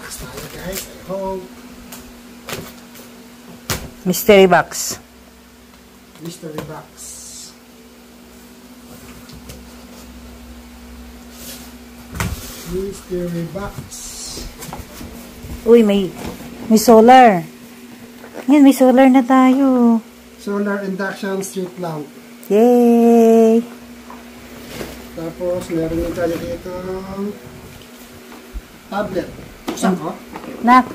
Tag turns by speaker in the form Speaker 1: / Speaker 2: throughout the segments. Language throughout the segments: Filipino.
Speaker 1: box tayo guys. I hope.
Speaker 2: Mystery box.
Speaker 1: Mystery box. Mystery box.
Speaker 2: Uy, may solar. Yan, may solar na tayo.
Speaker 1: Solar induction street lamp.
Speaker 2: Yay!
Speaker 1: Tapos, meron din tayo dito tablet. Saan ko?
Speaker 2: Nak,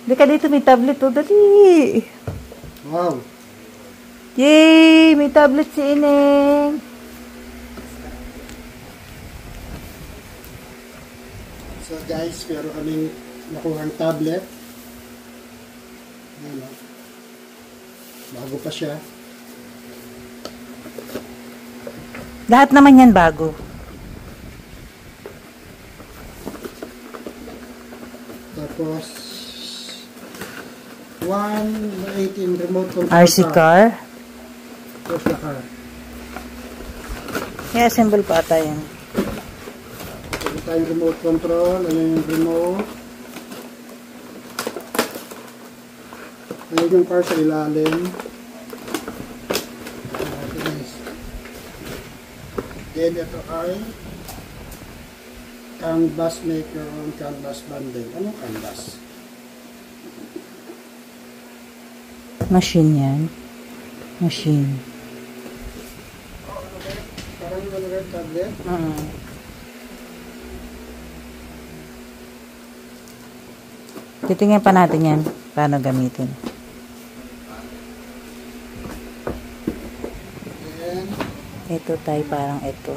Speaker 2: di ka dito, may tablet o. Dali!
Speaker 1: Wow!
Speaker 2: Yay! May tablet si Ineng.
Speaker 1: So guys, meron kaming nakuhang tablet. Ayan o. Bago pa siya.
Speaker 2: Lahat naman yan bago.
Speaker 1: Tapos 118 remote control
Speaker 2: RC car.
Speaker 1: Tapos na car.
Speaker 2: I-assemble pa ata yan.
Speaker 1: Ito tayong remote control. Ayan yung remote. Ayan yung car sa ilalim. Then ito ay canvas maker on canvas bundle. Anong canvas?
Speaker 2: Machine yan. Machine.
Speaker 1: Oh, ano ba? Parang ano ba tablet?
Speaker 2: Titingnan pa natin yan. Paano gamitin. Ito tayo parang ito.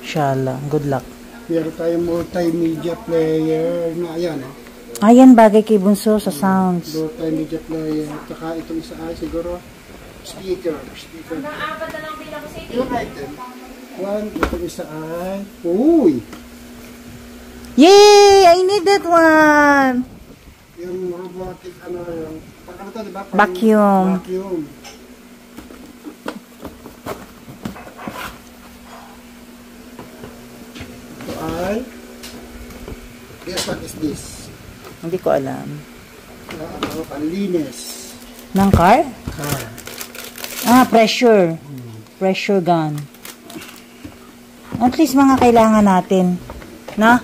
Speaker 2: Inshallah. Good luck.
Speaker 1: Meron tayong multimedia player na ayan o.
Speaker 2: Ayan, bagay kay Bunso sa sounds.
Speaker 1: Multimedia player. Tsaka itong isa ay siguro speaker.
Speaker 3: Apat na lang bilang ko sa
Speaker 1: Yung item. One, itong isa ay uy!
Speaker 2: Yay! I need that one!
Speaker 1: Yung robotic ano yung ano to, diba?
Speaker 2: Vacuum.
Speaker 1: Vacuum. Ito ay guess what is this?
Speaker 2: Hindi ko alam.
Speaker 1: Ano, panlinis.
Speaker 2: Ng car?
Speaker 1: Car.
Speaker 2: Pressure. Pressure gun. At least mga kailangan natin. Na?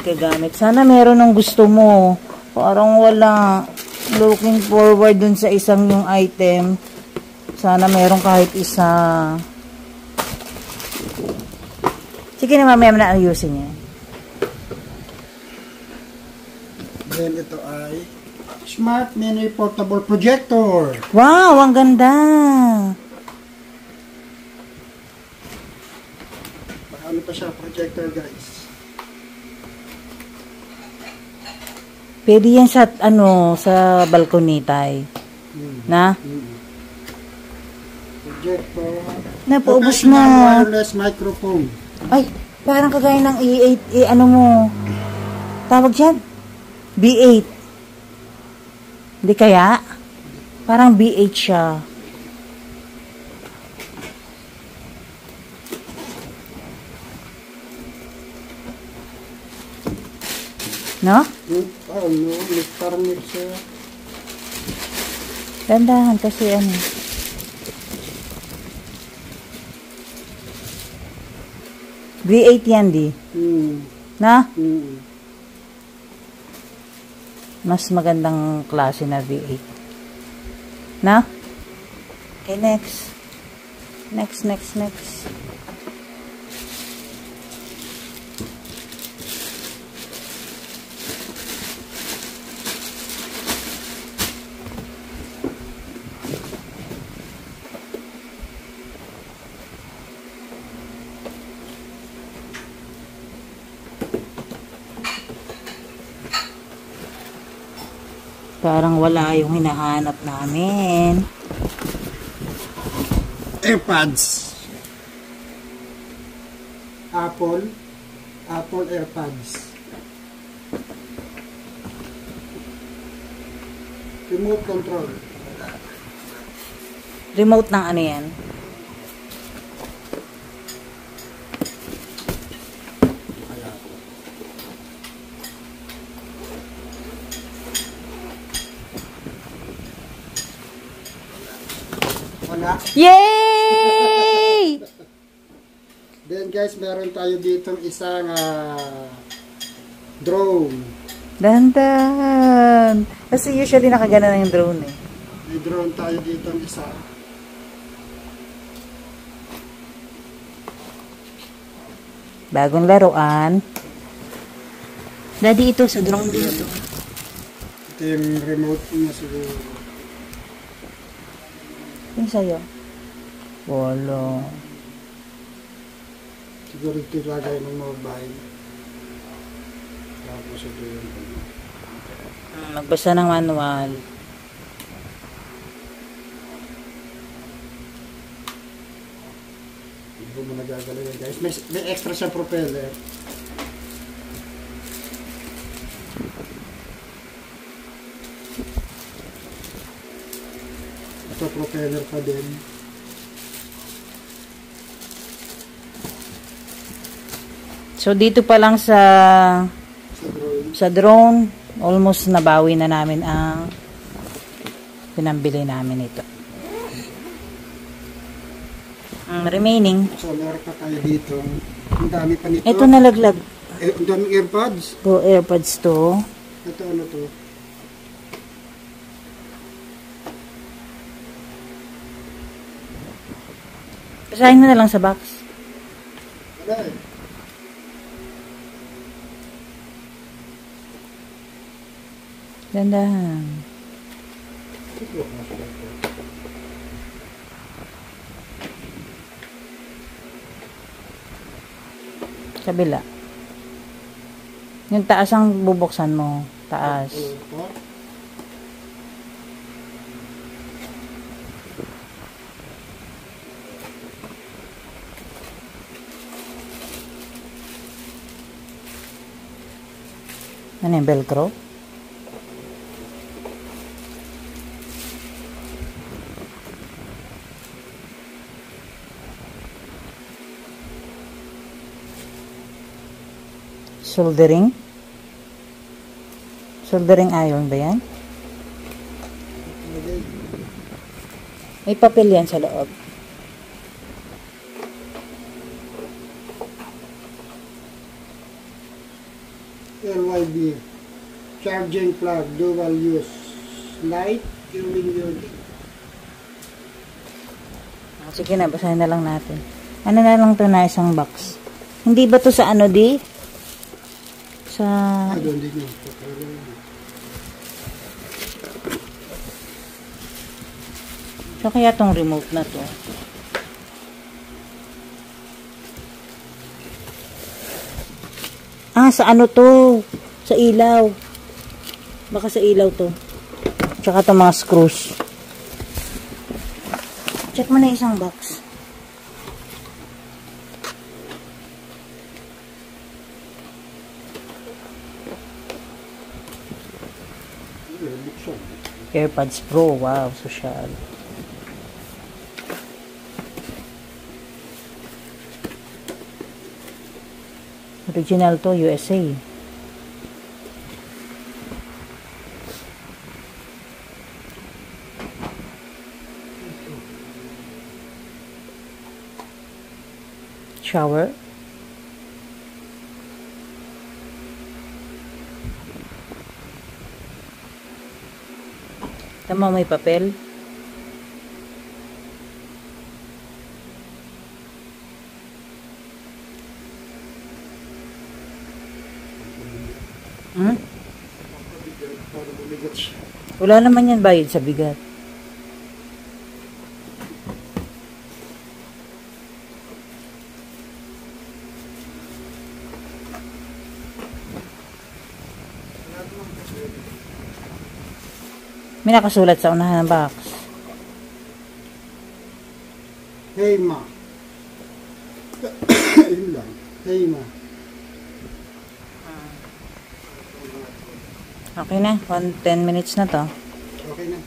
Speaker 2: Gagamit. Sana meron ng gusto mo. Parang wala. Looking forward dun sa isang yung item. Sana meron kahit isa. Sige na, mamaya na ayusin niya.
Speaker 1: Then ito ay Smart Mini Portable Projector.
Speaker 2: Wow, ang ganda.
Speaker 1: Ano pa siya, projector guys.
Speaker 2: Pwede yan sa, sa balcony tayo. Na?
Speaker 1: Projector.
Speaker 2: Napaubos
Speaker 1: Professional
Speaker 2: na.
Speaker 1: wireless microphone.
Speaker 2: Ay, parang kagaya ng E8, ano mo, tawag dyan? B8. Hindi kaya? Parang B8 siya. No?
Speaker 1: Oh no, parang siya.
Speaker 2: Dandahan kasi ano. V8 yan di. Na? Mas magandang klase na V8. Na? Okay, next. Next. Parang wala yung hinahanap namin.
Speaker 1: AirPods. Apple AirPods. Remote control.
Speaker 2: Remote ng ano yan?
Speaker 1: wala.
Speaker 2: Yay!
Speaker 1: Then guys, meron tayo ditong isang drone.
Speaker 2: Dandan. Kasi usually nakagana na yung drone eh.
Speaker 1: May drone tayo ditong isa.
Speaker 2: Bagong laruan. Daddy, ito sa drone dito.
Speaker 1: Ito yung remote niya siguro.
Speaker 2: Yung sa'yo? Wala.
Speaker 1: Siguro ito lagay ng mobile. Tapos ito yung
Speaker 2: Magbasa ng manual.
Speaker 1: hindi mo nagagalaw guys. May extra siyang propeller. Ito propeller pa din.
Speaker 2: So, dito pa lang
Speaker 1: Sa drone.
Speaker 2: sa drone, almost nabawi na namin ang pinambili namin ito. Ang remaining,
Speaker 1: So meron pa tayo dito. Ang dami pa nito.
Speaker 2: ito nalaglag.
Speaker 1: Ang dami earpods.
Speaker 2: Go AirPods to.
Speaker 1: Ito ano to?
Speaker 2: Basahin mo na lang sa box.
Speaker 1: Wala eh.
Speaker 2: Dandahan. Kabila. Yung taas ang bubuksan mo. Taas.
Speaker 1: Ito.
Speaker 2: Ano yung velcro? Soldering? Soldering iron ba yan? May papel yan sa loob.
Speaker 1: LYB. Charging plug. Dual use. Light. Viewing unit.
Speaker 2: Sige na, basahin na lang natin. Ano na lang to na isang box. Hindi ba to sa ano di? Sa...
Speaker 1: Doon din yun.
Speaker 2: So kaya tong remote na to. Ah, sa ano to? Sa ilaw. Baka sa ilaw to. Tsaka itong mga screws. Check mo na isang box. AirPods Pro. Wow, social. Original to, USA. Shower. Tama, may papel. Hmm? Wala naman yan bayad sa bigat. May nakasulat sa unahan ng box.
Speaker 1: Hey ma. Yun lang. Hey ma.
Speaker 2: Okay na, 10 minutes na to.
Speaker 1: Okay na.